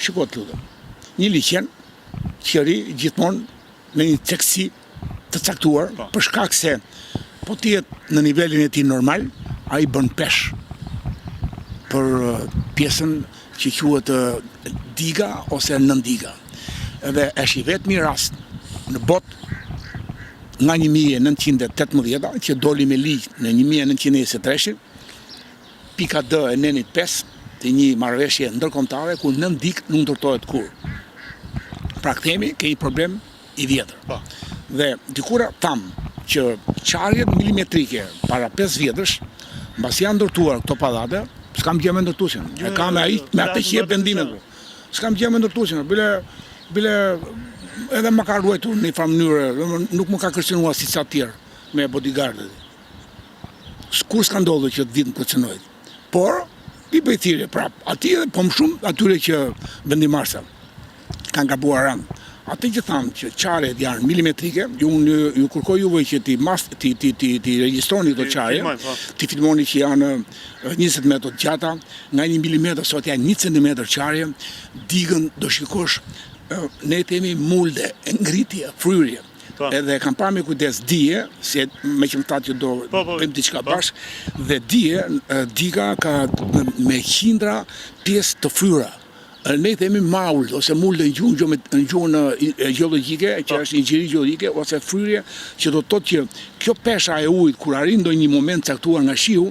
shiko të lutem. Një liqen që ri gjithmonë në një teksi të caktuar, për shkak se po t'jetë në nivelin e tij normal, ai bën pesh për pjesën që quhet diga ose nëndiga. Edhe është i vetmi rast në botë nga 1918 që doli me ligj në 1923, pika D e nenit 5 të një marrëveshje ndërkombëtare ku nëndik nuk ndërtohet kur. Pra kthemi ke një problem i vjetër. Dhe dikura tham që qarjet milimetrike para 5 vjetësh, mbasi janë ndërtuar këto pallate, s'kam gjë me ndërtuesin. E kam ai me atë që jep vendimet. S'kam gjë me ndërtuesin. Bile edhe më ka ruajtur në një farë mënyrë, nuk më ka kërcënuar si sa të tjerë me bodyguardët. Kur s'ka ndodhur që të vitë në kërcënoj. Por i bëj thirrje prap. Aty edhe po më shumë atyre që vendimarsa kanë gabuar rand. Atë që thamë që qarjet janë milimetrike, ju kërkoj juve që ti regjistroni këto qarje, ti filmoni që janë 20 metra të gjata, nga 1 milimetër sot janë 1 centimetër qarje, digën do shikosh, ne themi mulde, ngritje, fryrje. Edhe kam parë me kujdes dije, se me që më thatë që do bëjmë diçka bashkë, dhe dije, diga ka me qindra pjesë të fryra. Ne themi maul ose mulde në gjuhën gjeologjike, që është inxhiri gjeologjike, ose fryrje, që do të thotë që kjo pesha e ujit kur arrin ndonjë moment caktuar nga shiu,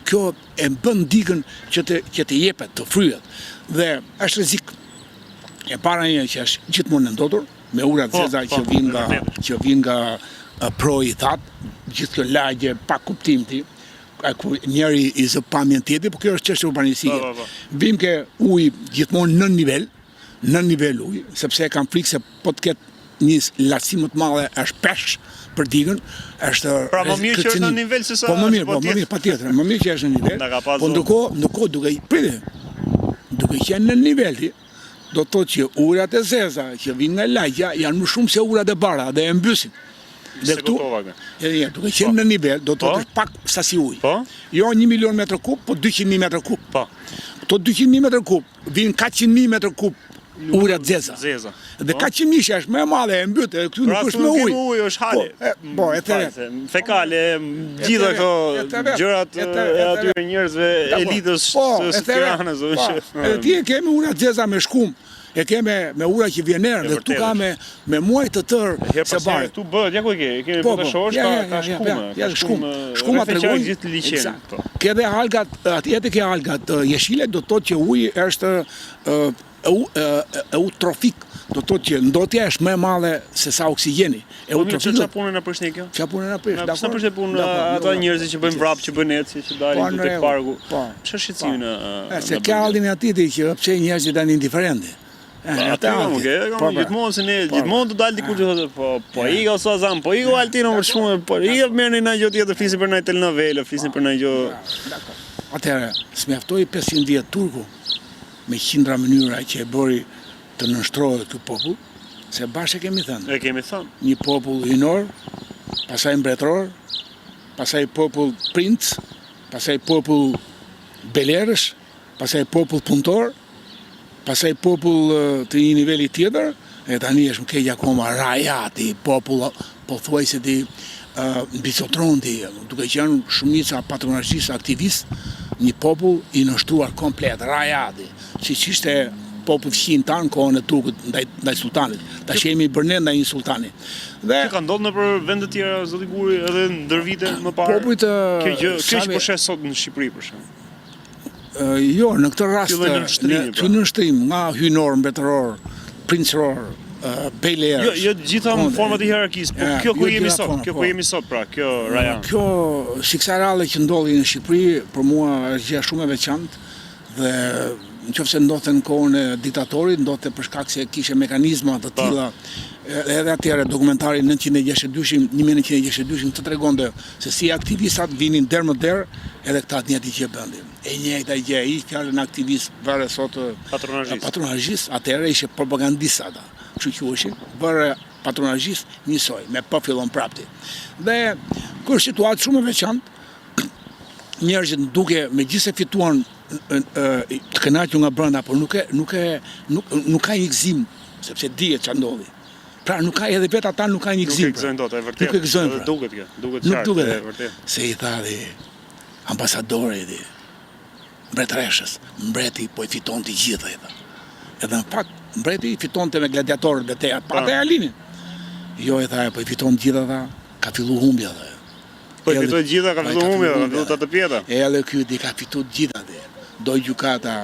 kjo e bën digën që të jepet, të fryhet. Dhe është rrezik. E para një që është gjithmonë ndotur, me ura të zeza që vin nga pro i thatë, gjithë kjo lagje pa kuptim ti, ku njeri i zë pamjen tjetër, por kjo është çështje urbanistike. Vim ke ujë gjithmonë nën nivel ujë, sepse kam frikë se po të ketë një lartësi më të madhe është pesh për digën, është pra më mirë që është në nivel se sa. Po më mirë, patjetër, më mirë që është në nivel. Po ndërkohë duke qenë në nivel, do të thotë që urat e zeza që vinë nga lagja janë më shumë se urat e bara dhe e mbysin. Dhe këtu, duke qenë në nivel, do të thotë është pak sasi ujë. Jo 1 milion metër kub, po 200.000 metër kub. Këto 200.000 metër kub, vinë 400.000 metër kub urat zeza. Dhe 400.000 që është më e madhe e mbyt, këtu nuk është me ujë. Ujë është hale. Po, e tëre. Fekale, gjitha këto gjërat e atyre njerëzve elitës së Tiranës. Edhe ti e kemi urat zeza me shkum. E ke me ura që vjen erë, dhe këtu ka me muaj të tërë se barë. Këtu bëhet, ja ku e ke? E ke poteshosh, ka shkumë. Shkuma të regojnë. Gjithë liqenë. Ke dhe algat, atjetë ke algat jeshile, do të thotë që uji është eutrofik. Do të thotë që ndotja është më e madhe se sa oksigeni. Çfarë punën na prish ne kjo? Çfarë punën na prish? Sa prish punë ata njerëzit që bëjnë vrap, që bëjnë eci, që dalin tek parku. Ç'është shqetësimi në se ka aldin atiti që pse njerëzit janë indiferentë. Gjithmonë se ne gjithmonë të dalë diku që thotë po iga ose Azam, po iga Altino më shumë, po iga merrni ndonjë gjë tjetër, flisin për ndonjë telenovelë, flisin për ndonjë gjë. Atëherë, s'mjaftoi 500 vjet turku me qindra mënyra që e bëri të nënshtrohet ky popull, se bashkë kemi thënë. E kemi thënë. Një popull hynor, pastaj mbretëror, pastaj popull princ, pastaj popull belerësh, pastaj popull punëtor, pastaj popull të një niveli tjetër, e tani është më keq akoma rajati, popull pothuajse ti mbicotron ti, duke qenë shumica patronazhist aktivist, një popull i nështruar komplet, rajati, siç ishte popull fqin tanë kohën e turkut ndaj sultanit. Tash jemi bërne ndaj një sultani. Dhe ka ndodhur nëpër vende të tjera zoti Guri edhe ndër vite më parë. Kjo gjë keq po shes sot në Shqipëri për shemb. Jo, në këtë rast të nënshtrim nga hynor, mbretëror, princëror, bejlerësh. Jo, gjitha format e hierarkisë, po kjo ku jemi sot, pra, kjo rajon. Kjo siksa që ndodhi në Shqipëri për mua është gjë shumë e veçantë dhe nëse ndodhte në kohën e diktatorit, ndodhte për shkak se kishte mekanizma të tilla. Edhe atëherë dokumentari 1962 të tregonte se si aktivistat vinin der më der edhe këta të njëjtë që bëndin. E njëjta gjë, i fjalën aktivist vare sot patronazhist, atëherë ishte propagandist ata. Kështu quheshin, vare patronazhist njësoj, me po fillon prapti. Dhe kjo është situatë shumë e veçantë. Njerëzit duke megjithëse fituan të kënaqur nga brenda, por nuk ka një gëzim, sepse dihet ç'a ndodhi. Pra nuk ka edhe vetë ata nuk ka një gëzim. Nuk e gëzojnë dot, e vërtet. Nuk e gëzojnë. Duket kjo, duket Nuk qartë, duket. e vërtet. Se i tha dhe ambasadori dhe mbretreshës, mbreti po i fiton të gjitha, i tha. Edhe në fakt, mbreti i fiton të me gladiatorët betejat, pa të Alinin. Jo, i tha, po i fiton të gjitha, tha, ka fillu humbja, tha. Po i fitoi gjitha, ka fillu humbja, ka fillu të pjeta. Edhe ky di ka fitu të gjitha dhe. Doj gjykata,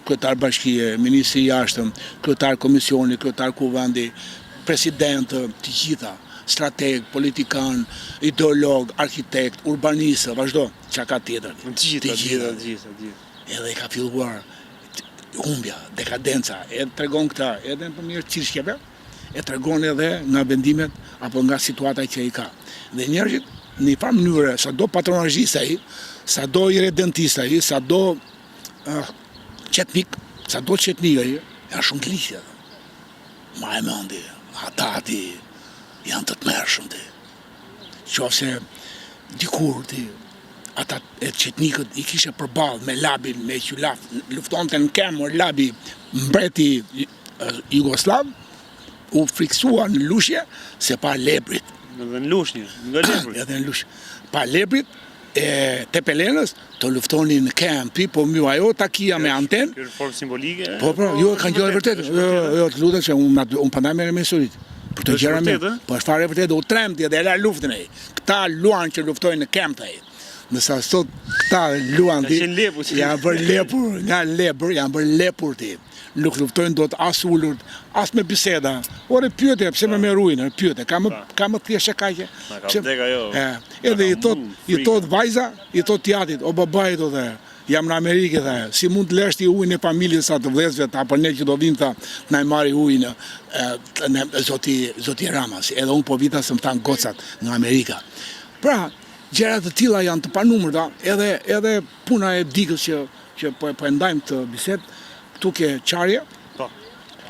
kryetar bashkie, ministri i jashtëm, kryetar komisioni, kryetar kuvendi, president, të gjitha, strateg, politikan, ideolog, arkitekt, urbanist, vazhdo, çka ka tjetër. Të gjitha. Edhe ka filluar humbja, dekadenca, edhe tregon këta, edhe në përmjet çirshkeve, e tregon edhe nga vendimet apo nga situata që i ka. Dhe njerëzit në një farë mënyre, sado patronazhist ai, sado irredentist ai, sado qetnik ai, janë shumë të ligjë. Ma e mendi, ata ti janë të tmerrshëm ti. Qofse dikur ti ata e qetnikët i kishe përballë me labin, me qylaf, luftonte në kemër labi mbreti Jugoslav, u friksua në lushje se pa lebrit. Edhe në lushnjë, nga lebrit. Edhe në lushje. Pa lebrit e Tepelenës të luftoni në kemë, po mju ajo takia me anten. Kjo formë simbolike. Po, jo, kanë gjë e vërtetë. Jo, të lutem se unë pandaj me historit. Për të gjëra me, po është fare e vërtetë, u tremti edhe e la luftën ai. Këta luan që luftojnë në kemë ai. Nësa sot këta luan ti, janë bërë lepur, nga lebër, janë bërë lepur ti. Nuk luftojnë do të as ullur, as me biseda. Ore pyete, pse me merujnë, pyete, ka më thjeshe kaqe. Edhe i thot vajza, i thot tjatit, o babaj do dhe, jam në Amerikë dhe, si mund të leshti ujnë e familjes sa të vlezve, apo ne që do vim tha, na i marri ujnë, zoti Ramas, edhe unë po vita se më thanë gocat në Amerika. Pra, gjërat të tilla janë të panumërta, edhe puna e dikës që po e ndajmë të bisedë, këtu ke qarje,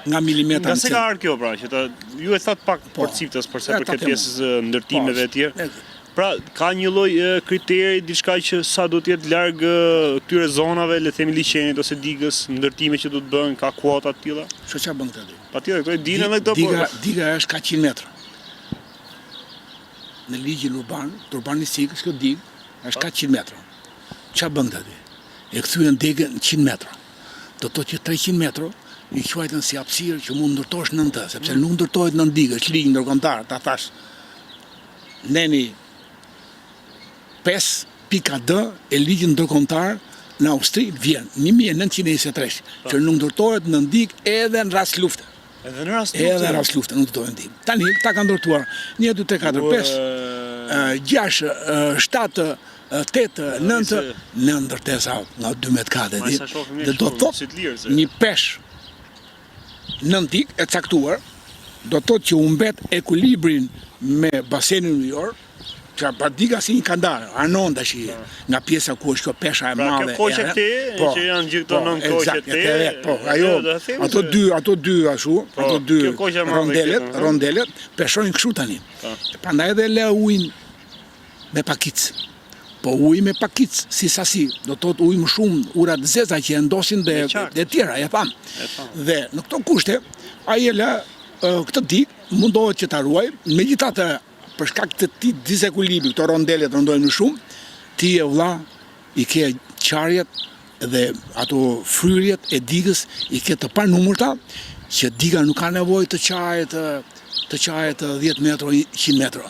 nga milimetra. Nga se ka ardhur kjo pra, që ju e thatë pak përciptës përse përket pjesës ndërtimeve e tjerë. Pra, ka një lloj kriteri, diçka që sa do të jetë larg këtyre zonave, le themi liçenit ose digës, ndërtime që do të bëhen, ka kuota të tilla? Çfarë bën këtë? Patjetër, këto e dinë edhe këto po. Diga është ka 100 metra. Në ligjin urban, të urbanistikës, kjo digë është ka 100 metra. Çfarë bën këtë? E kthyen digën 100 metra. Do të thotë që 300 metra i quajtën si hapësirë që mund ndërtosh nën të, sepse nuk ndërtohet nën digë, është ligj ndërkombëtar, ta thash. Neni 5.d e ligjit ndërkombëtar në Austri vjen 1923, që nuk ndërtohet nën digë edhe në rast lufte. Edhe në rast lufte nuk ndërtohet nën digë. Tani ta kanë ndërtuar 1, 2, 3, 4, 5, 6, 7, 8, 9 në ndërtesa nga 12 kate. Dhe do të thotë një pesh nën digë e caktuar, do të thotë që u mbet ekuilibrin me basenin ujor, që pa diga si një kandar, anon tash nga pjesa ku është kjo pesha e madhe. Kjo koqe te, që janë gjithë të nën koqe te. Po, ajo, ato dy ashtu, ato dy rondelet, peshojnë kështu tani. Prandaj edhe le ujin me pakicë. Po ujë me pakicë, si sasi, do të thotë ujë më shumë, urat zeza që e ndosin dhe tjera, e pam. Dhe në këto kushte, ai e la këtë digë mundohet që ta ruaj, megjithatë për shkak të këtij disekuilibri, këto rondelet rondojnë më shumë, ti e vlla i ke qarjet dhe ato fryrjet e digës i ke të panumërta, që diga nuk ka nevojë të qajet 10 metra, 100 metra.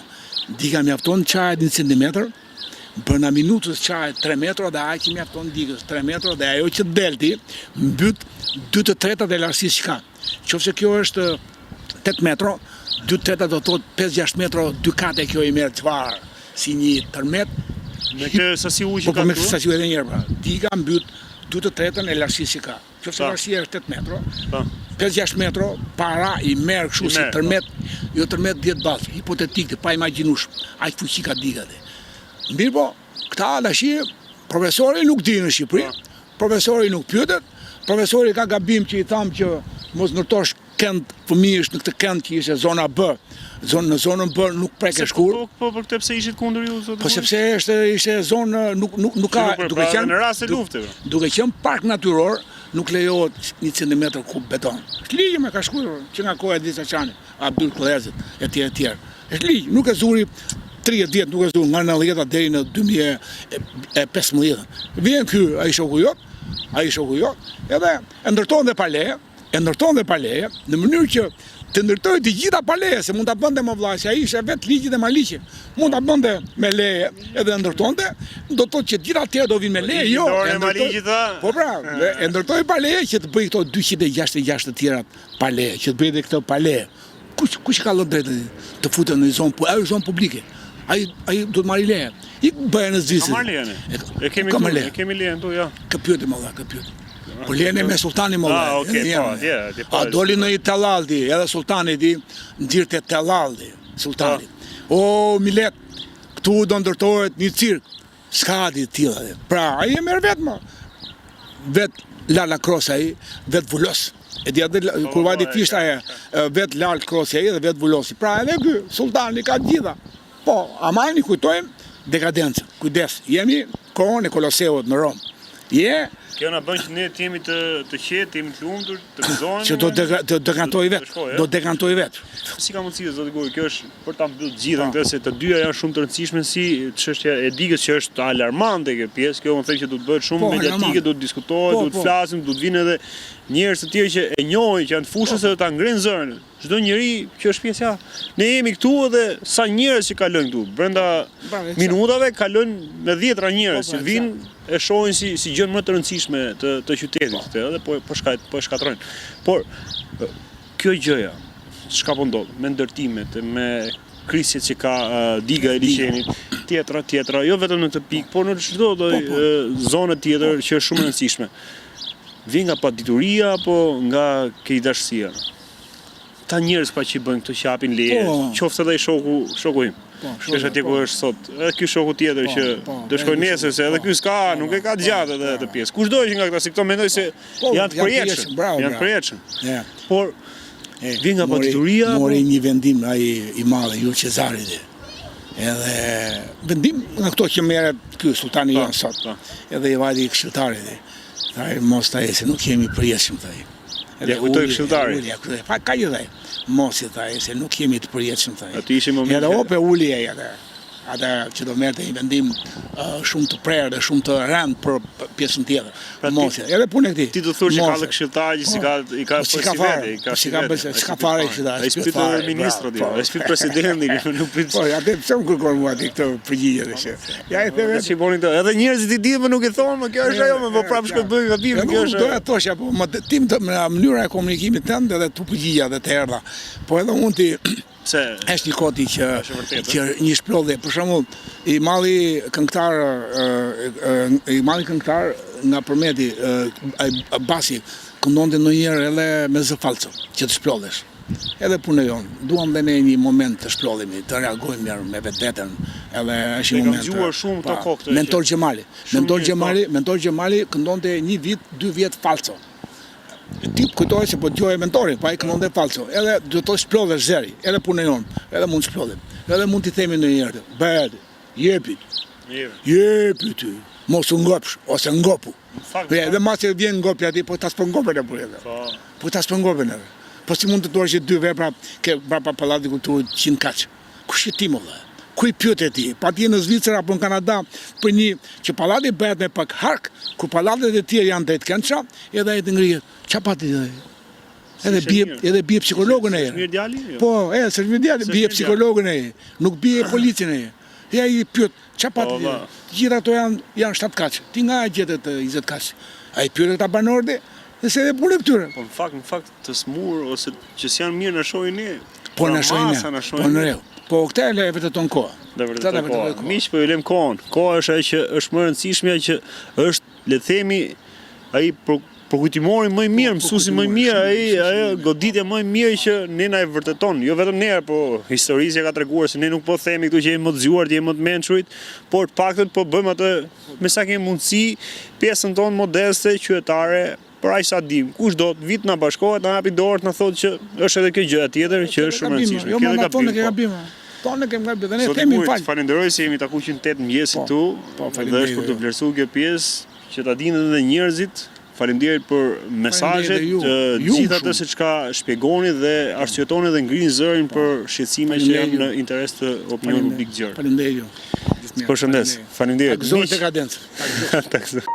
Diga mjafton qajet 1 centimetër, brenda minutës qajet 3 metra dhe ajo që mjafton digës 3 metra dhe ajo që delti mbyt 2/3 e lartësisë që ka. Qofse kjo është 8 metra, 2/3 do të thotë 5-6 metra, 2 kate kjo i merr çfarë si një tërmet. Me këtë sasi ujë që ka. Po me këtë sasi edhe një herë pra. Diga mbyt 2/3 e lartësisë që ka. Qofse lartësia është 8 metra, 5-6 metra, para i merr kështu si tërmet, jo tërmet 10 ballë, hipotetik, pa imagjinush, aq fuqi ka diga dhe. Mirë po, këta tash profesori nuk dinë në Shqipëri, profesori nuk pyetet, profesori ka gabim që i tham që mos ndërtosh kënd fëmijësh në këtë kënd që ishte zona B. Në zonën B nuk prek e shkur. Po për këtë pse ishit kundër ju zotë? Po sepse ishte zonë nuk ka duke qenë në rast të lufteve. Duke qenë park natyror, nuk lejohet 1 centimetër kub beton. Është ligj me ka shkuar që nga koha e Edis Çani, Abdul Kollezit etj. Është ligj, nuk e zuri 30 vjet, nuk e zuri nga 90-ta deri në 2015. Vjen ky ai shoku jot, edhe e ndërton dhe pa leje, në mënyrë që të ndërtoj të gjitha pa leje, se mund ta bënte më vllai, ai ishte vetë ligji dhe maliqi. Mund ta bënte me leje edhe ndërtonte, do të thotë që gjithë atë do vinë me leje, jo. Po pra, e ndërtoi pa leje që të bëj këto 266 të tjera pa leje, që të bëj edhe këto pa leje. Kush ka lënë drejtë të futet në zonë publike? Ai do të marrë leje. I bëjë në Zvicër. Ka marrë lejen. E kemi lejen tu, ja. Ka pyetë më dha, ka pyetë. Po lene me sultani më dha. Okay, a doli në i tellaldi, edhe sultani di nxirte tellaldi, sultani. O millet, këtu do ndërtohet një cirk. S'ka di të tilla. Pra, ai e merr vetë më. Vet Lala Krosa ai, vet Vulos. E di atë kur vajti fisht ai, vet Lala Krosa ai dhe vet Vulosi. Pra, edhe ky sultani ka gjitha. Po, amani kujtojmë dekadencën. Kujdes, jemi kohën e Koloseut në Rom. Kjo na bën që ne të jemi të qetë, të jemi të lumtur, të gëzohemi. Që do dekantoj vetë. Do dekantoj vetë. Si ka mundësi zotë Guri, kjo është për ta mbyllur gjithën këtë se të dyja janë shumë të rëndësishme si çështja e digës që është alarmante kjo pjesë, kjo më thënë që do të bëhet shumë mediatike, do të diskutohet, do të flasim, do të vinë edhe njerëz të tjerë që e njohin, që janë të fushës edhe ta ngrenë zërin. Çdo njeri që është pjesë ne jemi këtu edhe sa njerëz që kalojnë këtu. Brenda minutave kalojnë me 10 njerëz që vinë e shohin si gjën më të rëndësishme të qytetit, edhe po e shkatrojnë. Por kjo gjëja, çka po ndodh me ndërtimet, me krisjet që ka diga e liçenit, tjetra, jo vetëm në të pikë, por në çdo zonë tjetër që është shumë e rëndësishme. Vjen nga padituria apo nga keqdashësia. Ta njerëz pa që bëjnë këto që japin leje, qoftë edhe shoku im. Që është atje ku është sot. Edhe ky shoku tjetër që do shkojë nesër se edhe ky s'ka, nuk e ka gjatë edhe atë pjesë. Kushdo që nga këta si këto mendoj se janë të përjetshëm. Por vjen nga padituria. Mori një vendim ai i madh Jul Cezarit. Edhe vendim nga këto që merret ky sultani jon sot. Edhe i vajti këshilltarit. Thaj mos ta se nuk jemi përjetshëm thaj. Edhe kujtoi këshilltari. Pa ka gjë thaj. Mos i thaj se nuk jemi të përjetshëm thaj. Aty ishim moment. Edhe ope uli ai atë. Ata që do merrte një vendim shumë të prerë dhe shumë të rënd për pjesën tjetër. Mos. Edhe punë këtij. Ti do thosh që ka edhe këshilltar që i ka Çka fare këshilltar. Ai spit ministrit, ai spit presidenti, nuk prit. Po, atë pse më kërkon mua këtë përgjigje tash. Ja e them. Si boni këto. Edhe njerëzit i dinë, nuk e thonë, më kjo është ajo, më prapë shkoj bëj gabim, kjo është. Do ta thosh apo më tim në mënyra e komunikimit tënd edhe tu përgjigja dhe të erdha. Po edhe unë ti është një koti që një shplodhje, për shembull, i malli këngëtar nga Përmeti, Basi, këndonte ndonjëherë edhe me zë falco, që të shplodhesh. Edhe punë jonë, duam dhe ne një moment të shplodhemi, të reagojmë mirë me vetveten, edhe është një moment. Ne kam shumë të kokë. Mentor Gjemali këndonte 1 vit, 2 vjet falco. Ti kujtoj se po dëgjoj mentorin, pa ai këndonte falco. Edhe do të shplodhesh zeri, edhe punë jonë, edhe mund të shplodhem. Edhe mund t'i themi ndonjëherë, bëhet, jepi ty. Mos u ngopsh ose ngopu. Edhe masi vjen ngopja ti, po ta spëngopen apo edhe. Po ta spëngopen edhe. Po si mund të thuash që 2 vepra ke brapa pallatit kulturës 100 kaç. Kush je ti më valla? Ku i pyet ti? Pa ti në Zvicër apo në Kanada për një që pallati bëhet me pak hark, ku pallatet e tjera janë drejt këndshra, edhe ai të ngrihet. Ç'a pati edhe bie psikologën e. Mirë djali? Po, s'është mirë djali, bie psikologën e. Nuk bie policën e. Ja i pyet, ç'a pati? Gjithë ato janë 7 kaç. Ti nga gjetet 20 kaç. Ai pyet ata banorët dhe se edhe punë këtyre. Po në fakt të smur ose që s'janë mirë na shohin ne. Po na shohin ne. Po në rregull. Po këtë e le vetë ton kohë. Miq, po i lëm kohën. Koha është ajo që është më e rëndësishme, që është, le të themi, ai përkujtimori më i mirë, mësuesi më i mirë, ajo goditja më e mirë që ne na e vërteton, jo vetëm ne, po historisja ka treguar se ne nuk po themi këtu që jemi më të zgjuar, jemi më të mençurit, por të paktën po bëjmë atë me sa kemi mundësi, pjesën tonë modeste, qytetare, për aq sa dim, kushdo vit na bashkohet, na hapi dorë, na thotë që është edhe kjo gjëja tjetër që është shumë e rëndësishme. Jo, ma tonë ke gabim. Tonë kem gabim. Ne themi fal. Falenderoj se jemi takuar që në 8 mëngjesit tu. Dhe është për të vlerësuar kjo pjesë që ta dinë edhe njerëzit. Faleminderit për mesazhet, gjithë atë se çka shpjegoni dhe arsyetoni dhe ngrini zërin për shqetësime që janë në interes të opinionit publik gjerë. Faleminderit ju. Përshëndes. Faleminderit. Takzoj te kadencë.